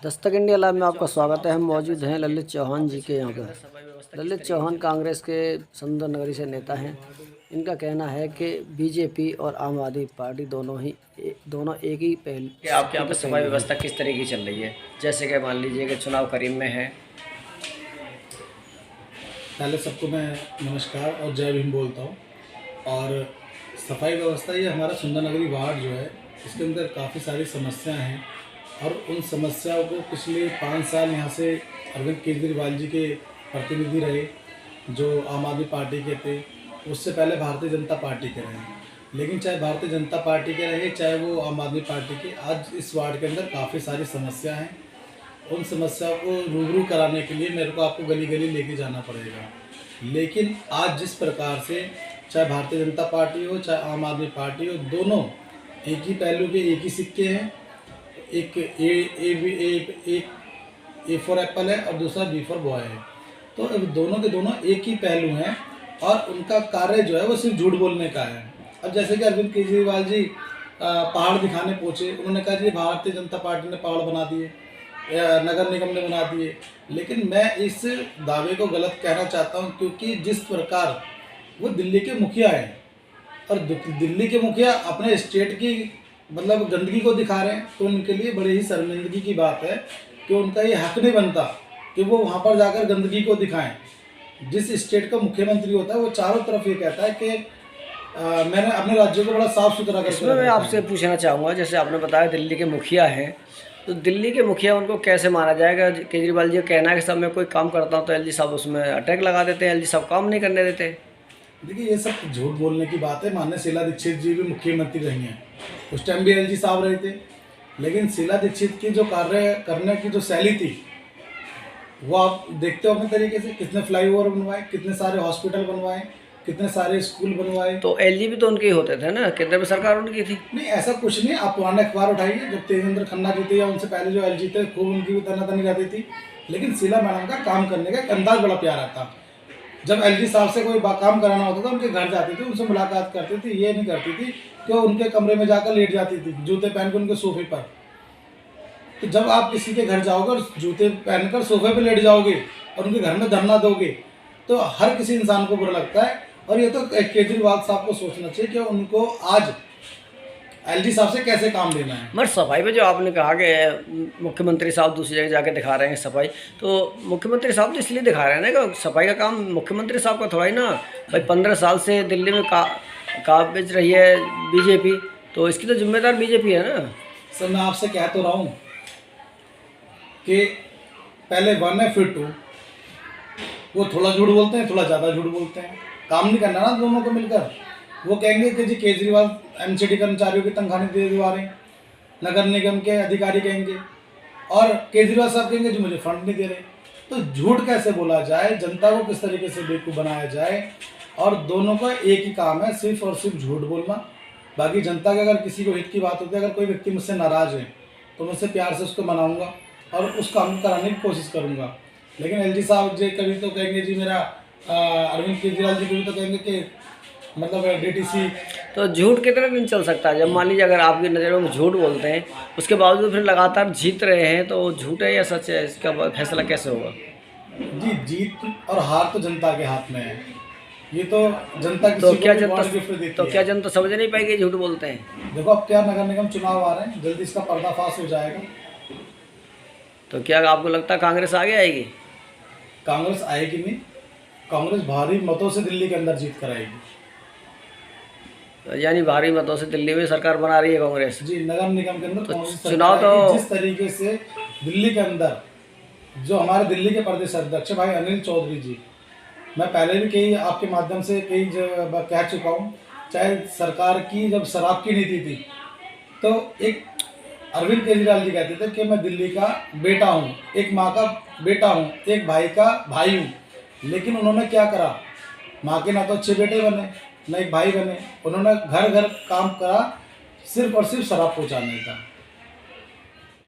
Dastak India live में आपका स्वागत है। हम मौजूद हैं ललित चौहान जी के यहाँ पर। ललित चौहान कांग्रेस के सुंदर नगरी से नेता हैं। इनका कहना है कि बीजेपी और आम आदमी पार्टी दोनों एक ही पहल। आपके यहाँ पर सफाई व्यवस्था किस तरह की चल रही है? जैसे कि मान लीजिए कि चुनाव करीब में है। पहले सबको मैं नमस्कार और जय भीम बोलता हूँ। और सफाई व्यवस्था ये हमारा सुंदर नगरी वार्ड जो है, इसके अंदर काफ़ी सारी समस्याएं हैं और उन समस्याओं को पिछले 5 साल यहाँ से अरविंद केजरीवाल जी के प्रतिनिधि रहे, जो आम आदमी पार्टी के थे। उससे पहले भारतीय जनता पार्टी के रहे। लेकिन चाहे भारतीय जनता पार्टी के रहे, चाहे वो आम आदमी पार्टी के, आज इस वार्ड के अंदर काफ़ी सारी समस्या हैं। उन समस्याओं को रूबरू कराने के लिए मेरे को आपको गली गली लेके जाना पड़ेगा। लेकिन आज जिस प्रकार से चाहे भारतीय जनता पार्टी हो, चाहे आम आदमी पार्टी हो, दोनों एक ही पहलू के एक ही सिक्के हैं। एक ए फॉर एप्पल है और दूसरा बी फॉर बॉय है। तो दोनों के दोनों एक ही पहलू हैं और उनका कार्य जो है वो सिर्फ झूठ बोलने का है। अब जैसे कि अरविंद केजरीवाल जी पहाड़ दिखाने पहुँचे, उन्होंने कहा जी भारतीय जनता पार्टी ने पहाड़ बना दिए, नगर निगम ने बना दिए। लेकिन मैं इस दावे को गलत कहना चाहता हूं, क्योंकि जिस प्रकार वो दिल्ली के मुखिया हैं और दिल्ली के मुखिया अपने स्टेट की मतलब गंदगी को दिखा रहे हैं, तो उनके लिए बड़ी ही शर्मिंदगी की बात है कि उनका ये हक नहीं बनता कि वो वहाँ पर जाकर गंदगी को दिखाएं। जिस स्टेट का मुख्यमंत्री होता है वो चारों तरफ ये कहता है कि मैंने अपने राज्य को बड़ा साफ सुथरा कर। इसमें मैं आपसे पूछना चाहूँगा, जैसे आपने बताया दिल्ली के मुखिया हैं, तो दिल्ली के मुखिया उनको कैसे माना जाएगा? केजरीवाल जी का कहना है कि सब मैं कोई काम करता हूँ तो एलजी साहब उसमें अटैक लगा देते हैं, एलजी साहब काम नहीं करने देते। देखिए, ये सब झूठ बोलने की बात है। माननीय शीला दीक्षित जी भी मुख्यमंत्री रही हैं, उस टाइम भी एलजी साहब रहे थे। लेकिन शीला दीक्षित की जो कार्य करने की जो शैली थी, वो आप देखते हो अपने तरीके से। कितने फ्लाईओवर बनवाए, कितने सारे हॉस्पिटल बनवाए, कितने सारे स्कूल बनवाए। तो एलजी भी तो उनके ही होते थे ना, केंद्र में सरकार उनकी थी। नहीं, ऐसा कुछ नहीं। आप पुराने अखबार उठाइए, जब तेजेंद्र खन्ना जी थे या उनसे पहले जो एलजी थे, खूब उनकी भी तनातनी रहती थी। लेकिन शीला मैडम का काम करने का एक अंदाज बड़ा प्यारा था। जब एलजी साहब से कोई काम कराना होता था, उनके घर जाती थी, उनसे मुलाकात करती थी। ये नहीं करती थी कि उनके कमरे में जाकर लेट जाती थी जूते पहन के उनके सोफे पर। तो जब आप किसी के घर जाओगे और जूते पहनकर सोफे पर लेट जाओगे और उनके घर में धरना दोगे, तो हर किसी इंसान को बुरा लगता है। और ये तो केजरीवाल साहब को सोचना चाहिए कि उनको आज एलजी साहब से कैसे काम लेना है। मगर सफाई में जो आपने कहा कि मुख्यमंत्री साहब दूसरी जगह जाके दिखा रहे हैं सफाई, तो मुख्यमंत्री साहब तो इसलिए दिखा रहे हैं ना कि सफाई का काम मुख्यमंत्री साहब का थोड़ा ही ना। भाई 15 साल से दिल्ली में काबिज रही है बीजेपी, तो इसकी तो जिम्मेदार बीजेपी है ना। सर, मैं आपसे कह तो रहा हूँ कि पहले 1 है फिर 2। वो थोड़ा झूठ बोलते हैं, थोड़ा ज़्यादा झूठ बोलते हैं। काम नहीं करना ना दोनों को मिलकर। वो कहेंगे कि जी केजरीवाल एमसीडी कर्मचारियों की तनख्वाह नहीं दे दिवा रहे, नगर निगम के अधिकारी कहेंगे, और केजरीवाल साहब कहेंगे जी मुझे फंड नहीं दे रहे। तो झूठ कैसे बोला जाए, जनता को किस तरीके से बेवकूफ़ बनाया जाए। और दोनों का एक ही काम है, सिर्फ और सिर्फ झूठ बोलना। बाकी जनता के अगर किसी को हित की बात होती है, अगर कोई व्यक्ति मुझसे नाराज़ है तो मैं उससे प्यार से उसको मनाऊँगा और उस काम को कराने की कोशिश करूँगा। लेकिन एलजी साहब जी कभी तो कहेंगे जी मेरा अरविंद केजरीवाल जी कभी तो कहेंगे कि मतलब डीटीसी। तो झूठ कितने दिन चल सकता है? जब मान लीजिए अगर आपकी नज़रों में झूठ बोलते हैं, उसके बावजूद फिर लगातार जीत रहे हैं, तो झूठ है या सच है, इसका फैसला कैसे होगा? जी, जीत और हार तो जनता के हाथ में है। ये तो जनता तो क्या जनता समझ नहीं पाएगी झूठ बोलते हैं? देखो, अब क्या नगर निगम चुनाव आ रहे हैं, जल्दी इसका पर्दाफाश हो जाएगा। तो क्या आपको लगता है कांग्रेस आगे आएगी? कांग्रेस आएगी नहीं, कांग्रेस भारी मतों से दिल्ली के अंदर जीत कर आएगी। यानी भारी मतों से दिल्ली में सरकार बना रही है कांग्रेस? जी, नगर निगम के अंदर तो चुनाव तो जिस तरीके से दिल्ली के अंदर जो हमारे दिल्ली के प्रदेश अध्यक्ष भाई अनिल चौधरी जी, मैं पहले भी कई आपके माध्यम से कई कह चुका हूँ, चाहे सरकार की जब शराब की नीति थी, तो एक अरविंद केजरीवाल जी कहते थे कि मैं दिल्ली का बेटा हूँ, एक माँ का बेटा हूँ, एक भाई का भाई हूँ। लेकिन उन्होंने क्या करा, माँ के ना तो अच्छे बेटे बने, ना एक भाई बने। उन्होंने घर घर काम करा सिर्फ और सिर्फ शराब पहुँचाने का।